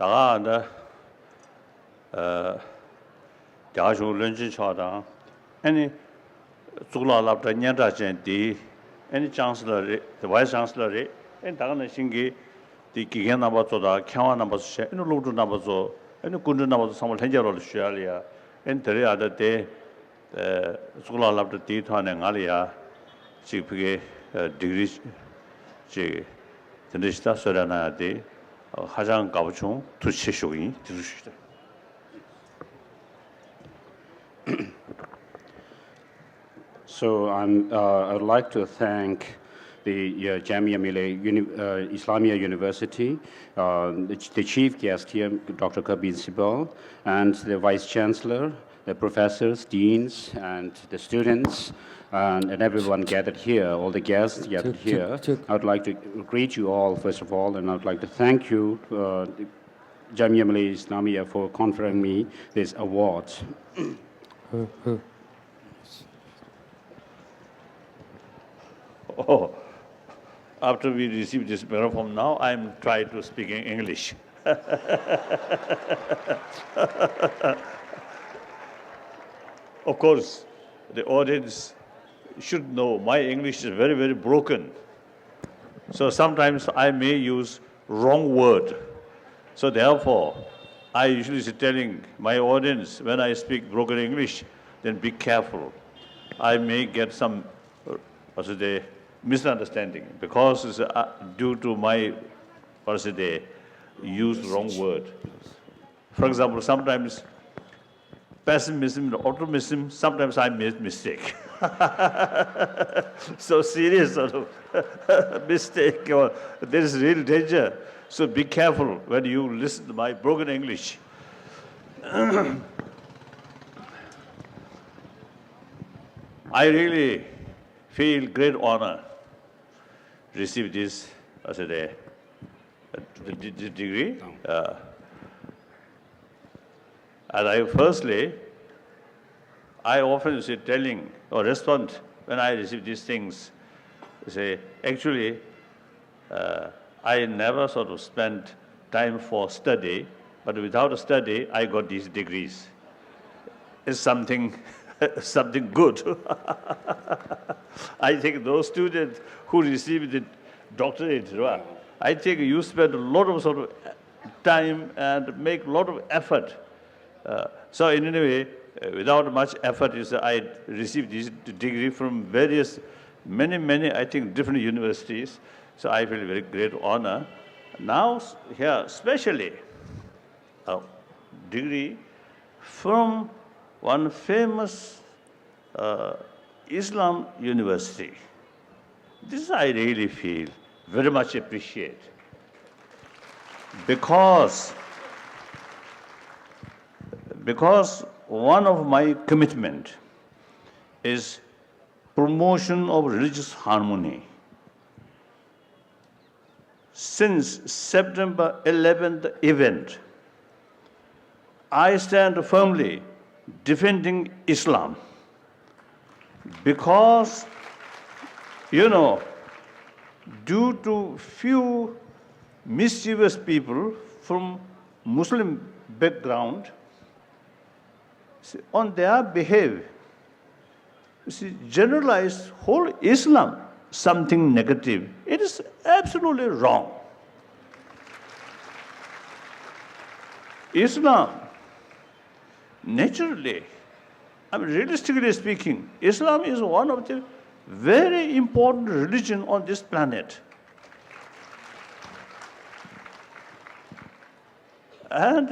다가한다 자주 런치차다 아니 zulaalabda nyanda di any chancellor the vice chancellor and dagana singi di kigen namba zoda kyawa namba so and ludu namba zo and kundu namba so samal henjaro australia and there other day zulaalabda di thane ngalia chipge degree 제 전대시다 소라나 데 하장 가부총 투치쇼이 들으시다. So I would like to thank the Jamia Millia Islamia University, the chief guest here, Dr. Kabir Sibal, and the vice chancellor, the professors, deans, and the students, and everyone gathered here, all the guests gathered here. I would like to greet you all, first of all, and I would like to thank you, Jamia Millia Islamia, for conferring me this award. Oh, after we receive this microphone now, I'm trying to speak in English. Of course, the audience should know my English is very, very broken. So sometimes I may use wrong word. So therefore, I usually is telling my audience when I speak broken English, then be careful. I may get some misunderstanding because it's due to my use wrong word. For example, sometimes pessimism and optimism, sometimes I made mistake. So serious sort of mistake, or there is real danger. So be careful when you listen to my broken English. I really feel great honor to receive this as a degree. And firstly, I often say telling or respond when I receive these things, say, actually, I never sort of spent time for study, but without a study, I got these degrees. It's something, something good. I think those students who receive the doctorate, I think you spend a lot of sort of time and make a lot of effort. So in any way, without much effort, I received this degree from various, many, I think, different universities. So I feel very great honor. Now, here, especially, a degree from one famous Islam university. This I really feel very much appreciate. Because one of my commitment is promotion of religious harmony. Since September 11th event, I stand firmly defending Islam because, due to few mischievous people from Muslim background, on their behavior, generalize whole Islam something negative. It is absolutely wrong. Islam, naturally, realistically speaking, Islam is one of the very important religion on this planet. And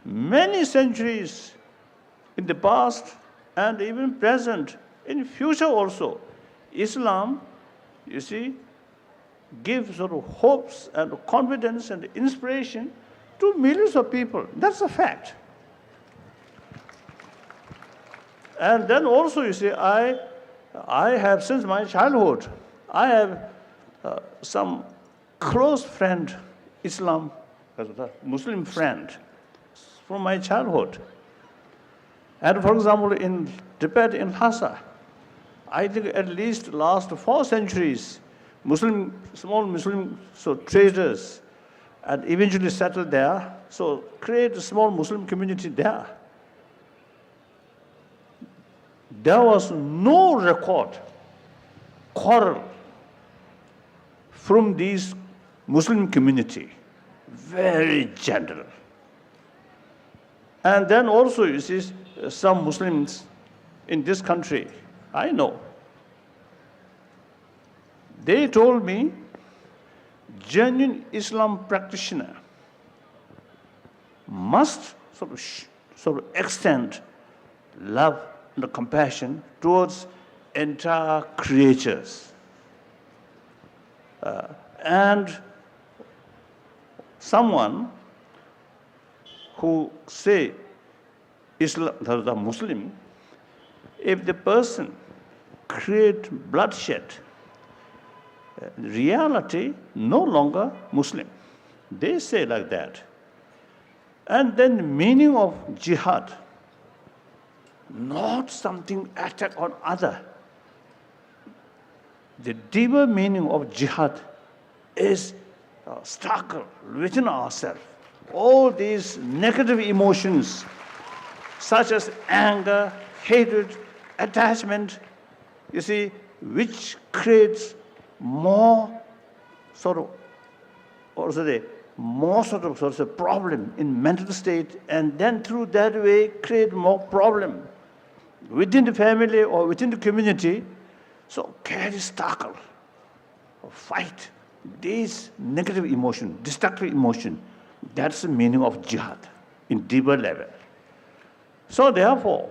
many centuries in the past and even present, in future also, Islam, gives sort of hopes and confidence and inspiration to millions of people. That's a fact. And then also, I have, since my childhood, I have some close friend, Muslim friend, from my childhood. And for example, in Tibet, in Lhasa, I think at least last 4 centuries, small Muslim traders and eventually settle there. So create a small Muslim community there. There was no record, quarrel from these Muslim community, very gentle. And then also you see some Muslims in this country, I know, they told me, genuine Islam practitioner must sort of extend love and compassion towards entire creatures. And someone who say Islam, the Muslim, if the person create bloodshed, reality no longer Muslim. They say like that. And then meaning of jihad, not something attack on other. The deeper meaning of jihad is struggle within ourselves. All these negative emotions, such as anger, hatred, attachment, you see, which creates more sort of, problem in mental state, and then through that way create more problem within the family or within the community. So carry struggle, fight these negative emotion, destructive emotion. That's the meaning of jihad in deeper level. So therefore,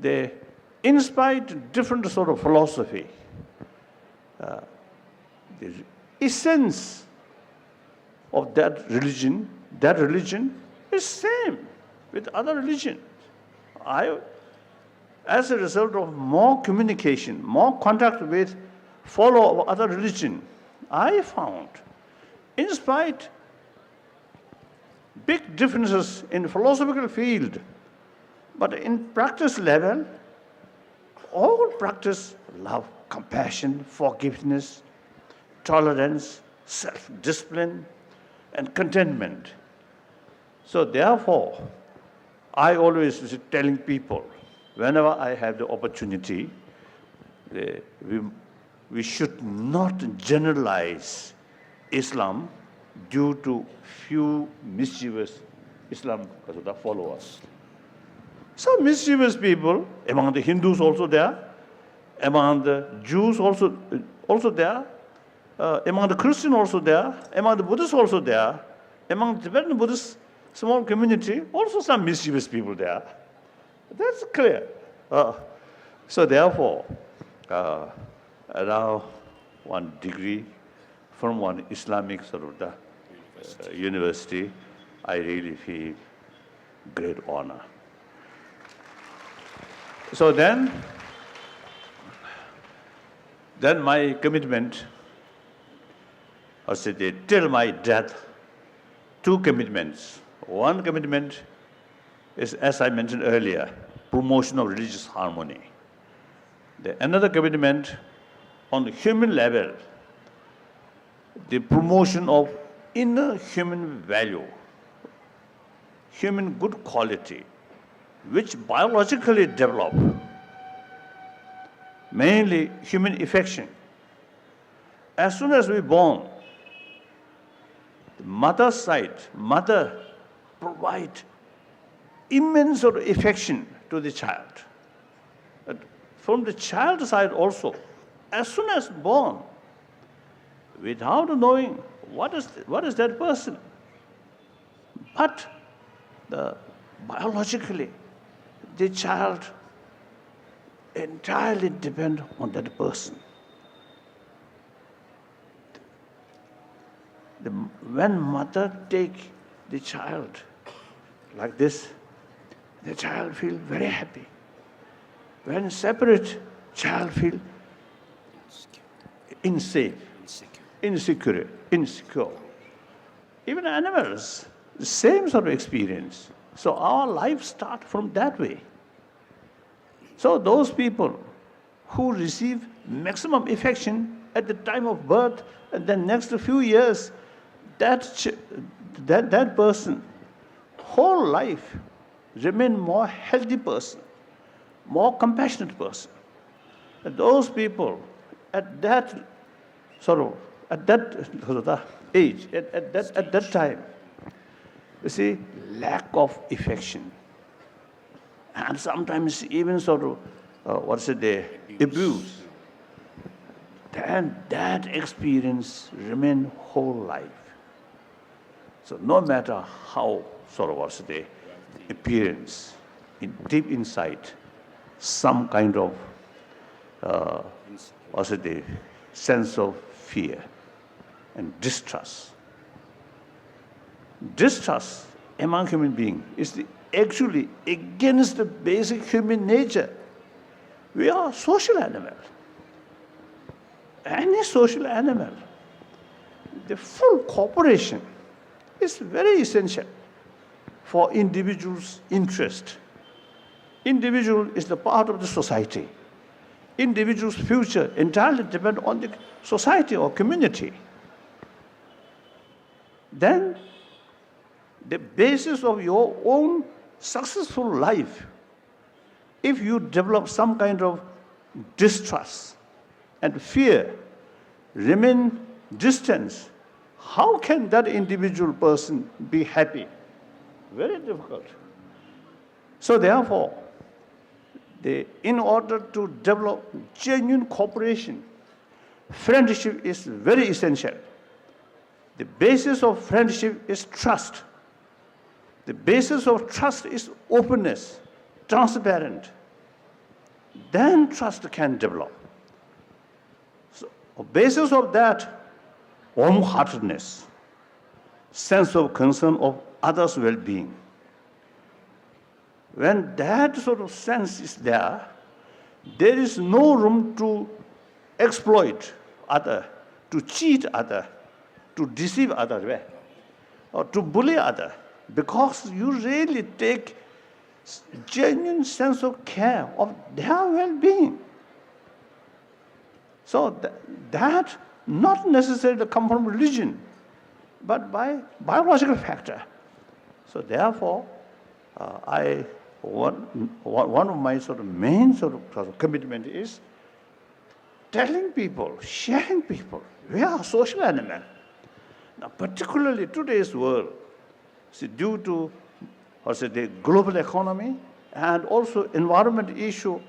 they inspired different sort of philosophy. The essence of that religion is same with other religions. As a result of more communication, more contact with follow of other religion, I found, in spite big differences in philosophical field, but in practice level, all practice love, compassion, forgiveness, tolerance, self-discipline, and contentment. So therefore, I always was telling people, whenever I have the opportunity, we should not generalize Islam due to few mischievous Islam followers. Some mischievous people, among the Hindus also there, among the Jews also there, among the Christians also there, among the Buddhists also there, among the Tibetan Buddhist small community, also some mischievous people there. That's clear. So therefore, around one degree from one Islamic sort of the university, I really feel great honor. So then my commitment, I said, till my death, two commitments. One commitment is, as I mentioned earlier, promotion of religious harmony. Another commitment on the human level, the promotion of inner human value, human good quality, which biologically develop, mainly human affection. As soon as we're born, the mother's side, mother provide immense sort of affection to the child. But from the child's side also, as soon as born, without knowing what is that person, but biologically, the child entirely depends on that person. When mother take the child like this, the child feel very happy. When separate, child feel unsafe, insecure. Even animals, the same sort of experience. So our life starts from that way. So those people who receive maximum affection at the time of birth and then next few years, that person, whole life, remain more healthy person, more compassionate person. And those people at that age, at that time, you see, lack of affection, and sometimes even abuse. Then that experience remain whole life. So no matter how appearance, deep inside, some kind of sense of fear and distrust. Distrust among human beings is actually against the basic human nature. We are social animal. Any social animal, the full cooperation is very essential for individuals' interest. Individual is the part of the society. Individual's future entirely depends on the society or community. Then the basis of your own successful life, if you develop some kind of distrust and fear, remain distant, how can that individual person be happy? Very difficult. So therefore, in order to develop genuine cooperation, friendship is very essential. The basis of friendship is trust. The basis of trust is openness, transparent. Then trust can develop. So, on the basis of that, warm-heartedness, sense of concern of others' well-being. When that sort of sense is there is no room to exploit other, to cheat other, to deceive other, or to bully other, because you really take genuine sense of care of their well-being. So that not necessarily come from religion, but by biological factor. So therefore, one of my main commitment is telling people, sharing people. We are a social animal. Now, particularly today's world, due to the global economy and also environment issue,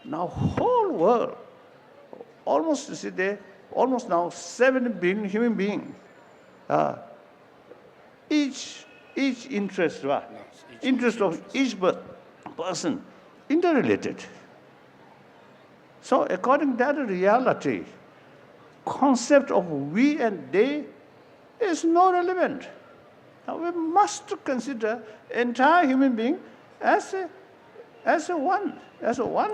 now whole world, almost now 7 billion human beings, each interest of each person interrelated. So according to that reality, concept of we and they is not relevant. Now we must consider entire human being as a one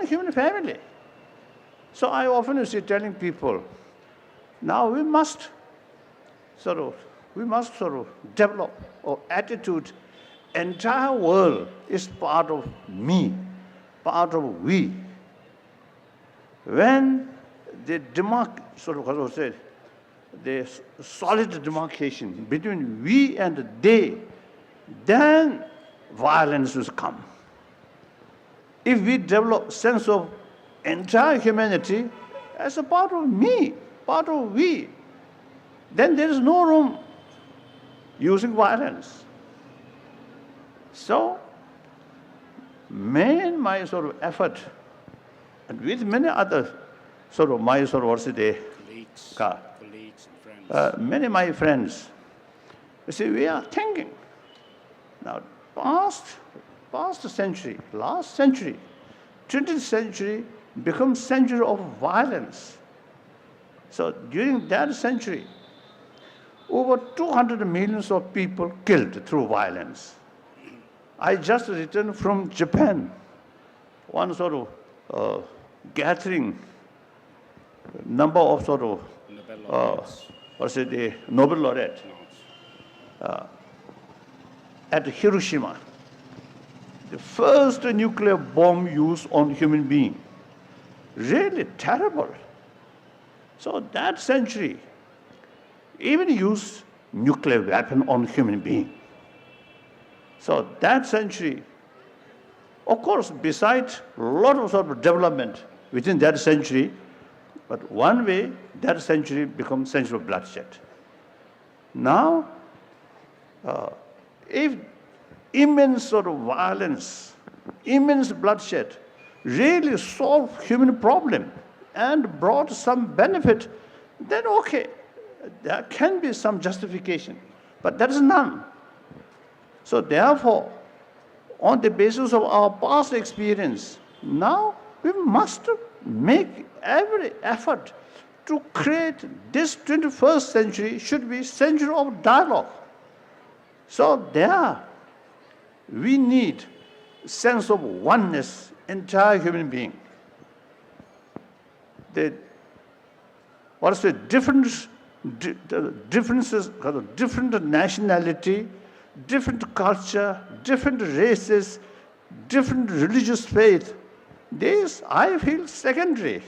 human family. So I often see telling people, now we must develop our attitude. Entire world is part of me, part of we. When the solid demarcation between we and they, then violence will come. If we develop sense of entire humanity as a part of me, part of we, then there is no room using violence. So, my effort, and with many other my colleagues and friends. Many my friends, you see, we are thinking now. Past century, last century, 20th century becomes century of violence. So during that century, over 200 millions of people killed through violence. I just returned from Japan, one gathering number of Nobel laureate at Hiroshima. The first nuclear bomb used on human being. Really terrible. So that century even used nuclear weapon on human being. So that century, of course, besides a lot of sort of development within that century, but one way that century becomes century of bloodshed. Now, if immense sort of violence, immense bloodshed really solved human problem and brought some benefit, then okay, there can be some justification, but there is none. So therefore, on the basis of our past experience, now we must make every effort to create this 21st century should be century of dialogue. So there, we need sense of oneness, entire human being. Differences, different nationality, different culture, different races, different religious faith, this I feel secondary.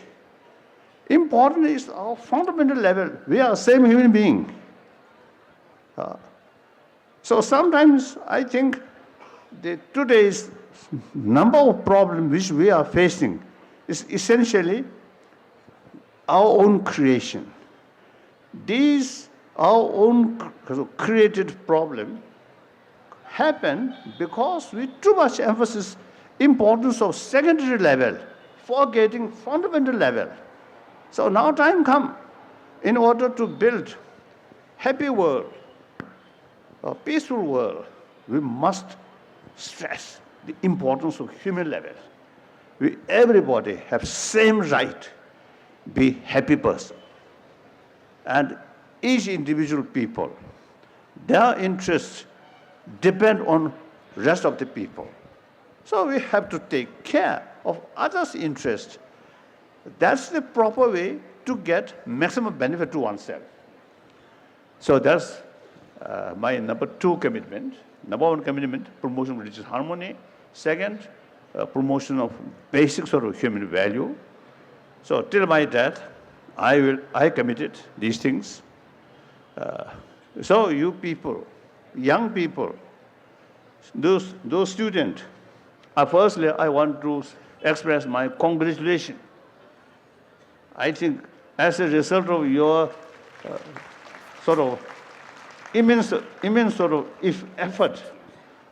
Important is our fundamental level. We are the same human being. So sometimes I think today's number of problems which we are facing is essentially our own creation. These, our own created problem, happen because we too much emphasis importance of secondary level, forgetting fundamental level. So now time come, in order to build happy world, a peaceful world, we must stress the importance of human level. Everybody have same right, be happy person. And each individual people, their interests depend on rest of the people. So we have to take care of others' interests. That's the proper way to get maximum benefit to oneself. So that's my number 2 commitment. Number 1 commitment, promotion of religious harmony. Second, promotion of basic sort of human value. So till my death, I committed these things. So you people, young people, those students, firstly, I want to express my congratulations. I think as a result of your sort of immense sort of effort,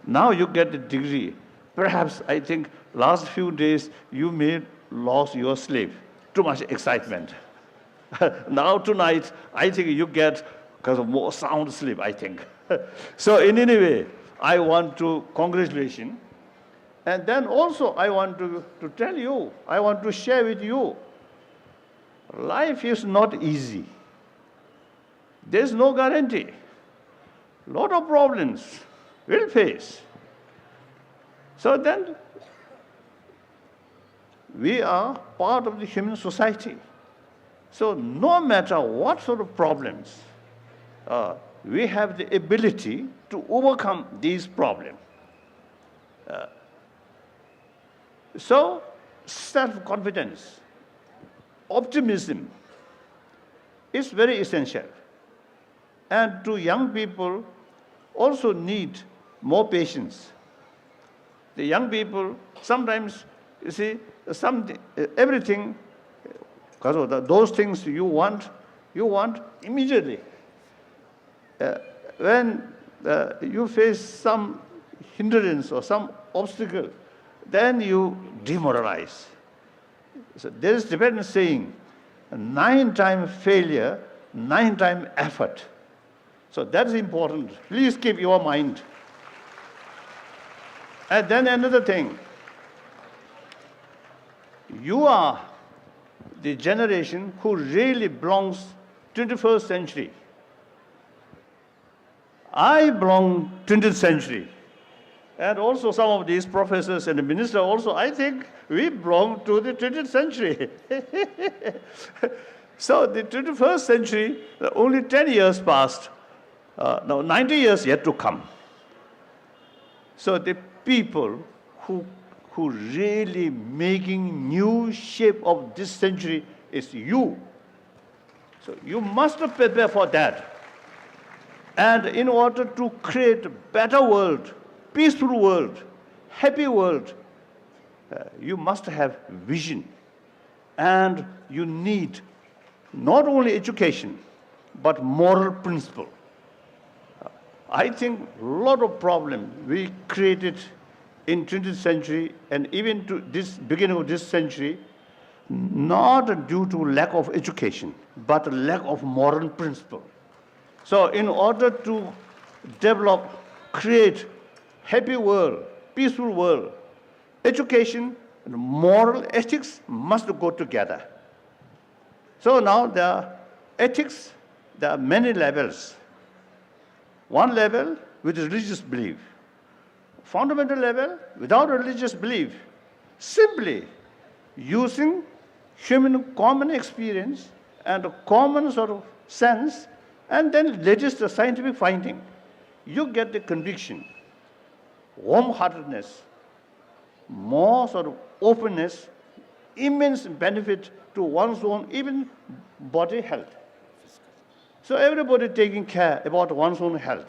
now you get the degree. Perhaps I think last few days you may lose your sleep. Too much excitement. Now tonight, I think you get because of more sound sleep, I think. So in any way, I want to congratulate you. And then also I want to tell you, I want to share with you, life is not easy. There's no guarantee. A lot of problems we'll face. So then, we are part of the human society. So no matter what sort of problems, we have the ability to overcome these problems. So self-confidence, optimism is very essential. And to young people also need more patience. The young people sometimes, you see, everything, because of those things you want immediately. When you face some hindrance or some obstacle, then you demoralize. So there is Tibetan saying, 9 times failure, 9 times effort. So that's important. Please keep your mind. And then another thing, you are the generation who really belongs to the 21st century. I belong to the 20th century. And also some of these professors and the minister also, I think we belong to the 20th century. So the 21st century, only 10 years passed. Now 90 years yet to come. So the people who really making new shape of this century is you. So you must prepare for that. And in order to create a better world, peaceful world, happy world, you must have vision. And you need not only education, but moral principle. I think a lot of problems we created in 20th century and even to this beginning of this century, not due to lack of education, but lack of moral principle. So in order to develop, create happy world, peaceful world, education and moral ethics must go together. So now there are ethics, there are many levels. One level with religious belief. Fundamental level without religious belief, simply using human common experience and a common sort of sense, and then latest the scientific finding. You get the conviction, warm-heartedness, more sort of openness, immense benefit to one's own even body health. So everybody taking care about one's own health.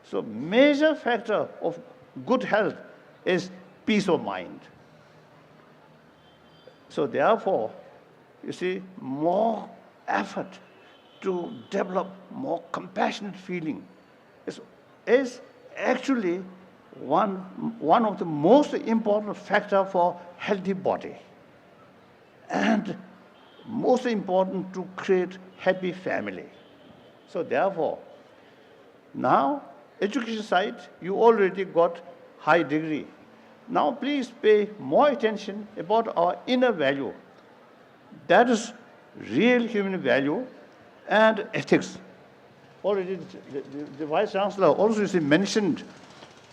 So major factor of good health is peace of mind. So therefore, you see, more effort to develop more compassionate feeling is actually one of the most important factor for healthy body. And most important to create happy family. So therefore, now education side, you already got high degree. Now please pay more attention about our inner value. That is real human value and ethics. Already the Vice Chancellor also mentioned,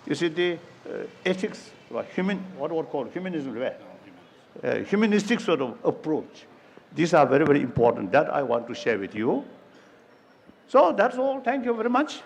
you see, the ethics, what called humanism, humanistic sort of approach. These are very, very important. That I want to share with you. So that's all. Thank you very much.